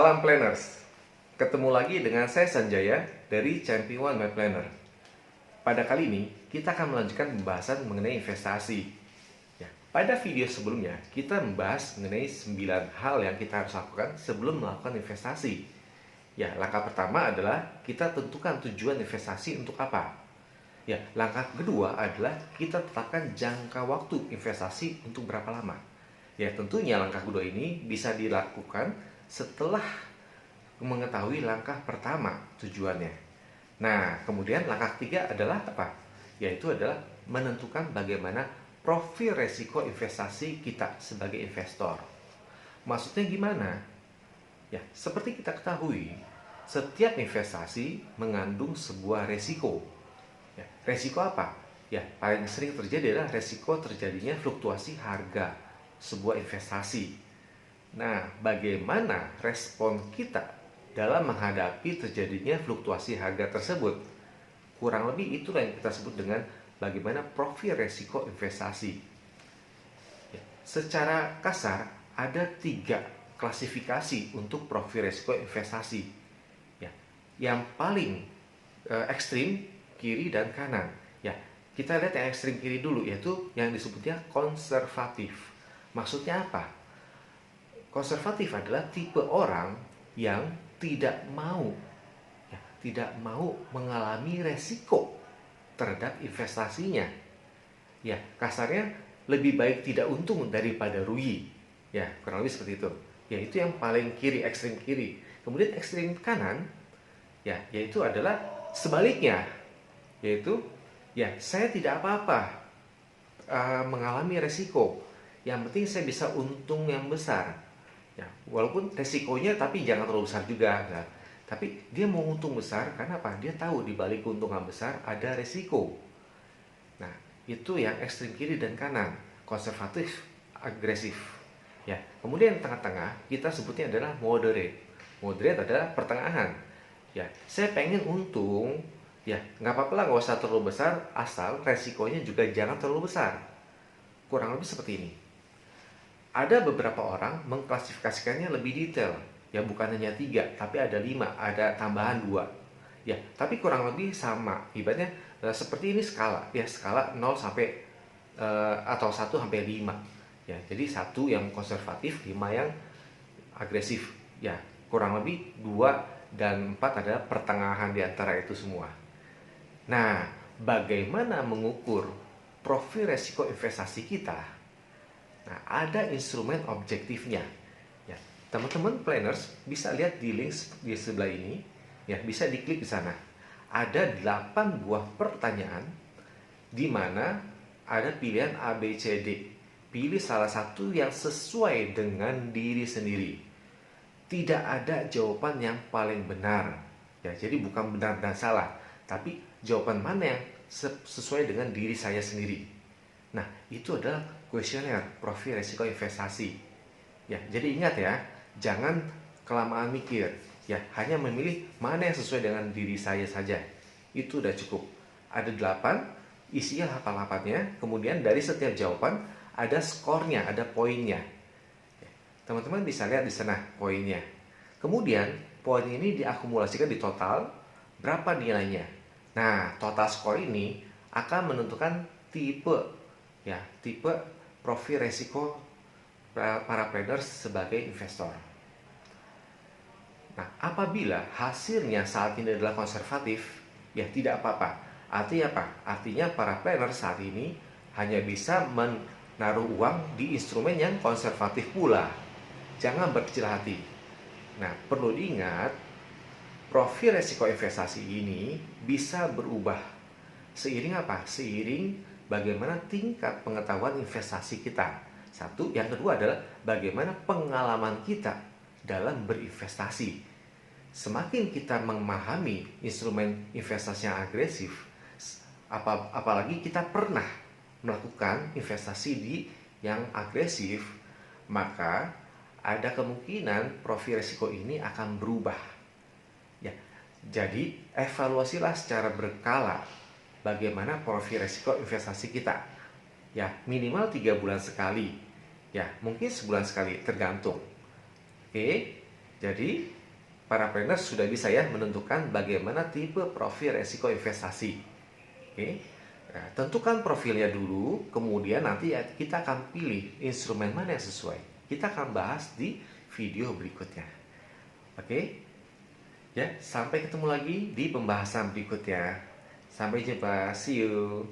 Salam planners. Ketemu lagi dengan saya Sanjaya dari Champion One My Planner. Pada kali ini kita akan melanjutkan pembahasan mengenai investasi. Ya, pada video sebelumnya kita membahas mengenai 9 hal yang kita harus lakukan sebelum melakukan investasi. Ya, langkah pertama adalah kita tentukan tujuan investasi untuk apa. Ya, langkah kedua adalah kita tetapkan jangka waktu investasi untuk berapa lama. Ya, tentunya langkah kedua ini bisa dilakukan setelah mengetahui langkah pertama tujuannya. Nah, kemudian langkah ketiga adalah apa? Yaitu adalah menentukan bagaimana profil resiko investasi kita sebagai investor. Maksudnya gimana? Ya, seperti kita ketahui, setiap investasi mengandung sebuah resiko. Ya, resiko apa? Ya, paling sering terjadi adalah resiko terjadinya fluktuasi harga sebuah investasi. Nah, bagaimana respon kita dalam menghadapi terjadinya fluktuasi harga tersebut? Kurang lebih itulah yang kita sebut dengan bagaimana profil resiko investasi. Ya, secara kasar, ada 3 klasifikasi untuk profil resiko investasi. Ya, yang paling ekstrim, kiri dan kanan. Ya, kita lihat yang ekstrim kiri dulu, yaitu yang disebutnya konservatif. Maksudnya apa? Konservatif adalah tipe orang yang tidak mau mengalami resiko terhadap investasinya. Ya, kasarnya lebih baik tidak untung daripada rugi. Ya, kurang lebih seperti itu. Ya, itu yang paling kiri, ekstrim kiri. Kemudian ekstrim kanan, ya, yaitu adalah sebaliknya. Yaitu, ya, saya tidak apa-apa mengalami resiko. Yang penting saya bisa untung yang besar. Ya, walaupun resikonya tapi jangan terlalu besar juga. Nah, tapi dia mau untung besar karena apa? Dia tahu di balik keuntungan besar ada resiko. Nah, itu yang ekstrem kiri dan kanan, konservatif, agresif. Ya, kemudian tengah-tengah kita sebutnya adalah moderate. Moderate adalah pertengahan. Ya, saya pengen untung, ya nggak apa-apa lah, nggak usah terlalu besar, asal resikonya juga jangan terlalu besar. Kurang lebih seperti ini. Ada beberapa orang mengklasifikasikannya lebih detail. Ya, bukan hanya 3, tapi ada 5, ada tambahan 2. Ya, tapi kurang lebih sama. Ibaratnya seperti ini skala, ya skala 0 sampai atau 1 sampai 5. Ya, jadi 1 yang konservatif, 5 yang agresif. Ya, kurang lebih 2 dan 4 adalah pertengahan di antara itu semua. Nah, bagaimana mengukur profil resiko investasi kita? Nah, ada instrumen objektifnya. Ya, teman-teman planners bisa lihat di link di sebelah ini. Ya, bisa diklik di sana. Ada 8 buah pertanyaan di mana ada pilihan A, B, C, D. Pilih salah satu yang sesuai dengan diri sendiri. Tidak ada jawaban yang paling benar. Ya, jadi bukan benar dan salah, tapi jawaban mana yang sesuai dengan diri saya sendiri. Nah, itu adalah kuesioner profil resiko investasi. Ya, jadi ingat ya, jangan kelamaan mikir. Ya, hanya memilih mana yang sesuai dengan diri saya saja. Itu udah cukup. Ada 8, isinya hafal-hafalnya. Kemudian dari setiap jawaban ada skornya, ada poinnya. Teman-teman bisa lihat di sana poinnya. Kemudian poin ini diakumulasikan di total, berapa nilainya. Nah, total skor ini akan menentukan tipe profil resiko para traders sebagai investor. Nah, apabila hasilnya saat ini adalah konservatif, ya tidak apa-apa. Artinya apa? Artinya para trader saat ini hanya bisa menaruh uang di instrumen yang konservatif pula. Jangan berkecil hati. Nah, perlu diingat, profil resiko investasi ini bisa berubah. Seiring apa? Seiring bagaimana tingkat pengetahuan investasi kita. Satu, yang kedua adalah bagaimana pengalaman kita dalam berinvestasi. Semakin kita memahami instrumen investasi yang agresif, apalagi kita pernah melakukan investasi di yang agresif, maka ada kemungkinan profil risiko ini akan berubah. Ya, jadi evaluasilah secara berkala bagaimana profil risiko investasi kita. Ya, minimal 3 bulan sekali. Ya, mungkin sebulan sekali, tergantung. Oke, jadi para trader sudah bisa ya menentukan bagaimana tipe profil resiko investasi. Oke, nah, tentukan profilnya dulu, kemudian nanti kita akan pilih instrumen mana yang sesuai. Kita akan bahas di video berikutnya. Oke, ya, sampai ketemu lagi di pembahasan berikutnya. Sampai jumpa, see you.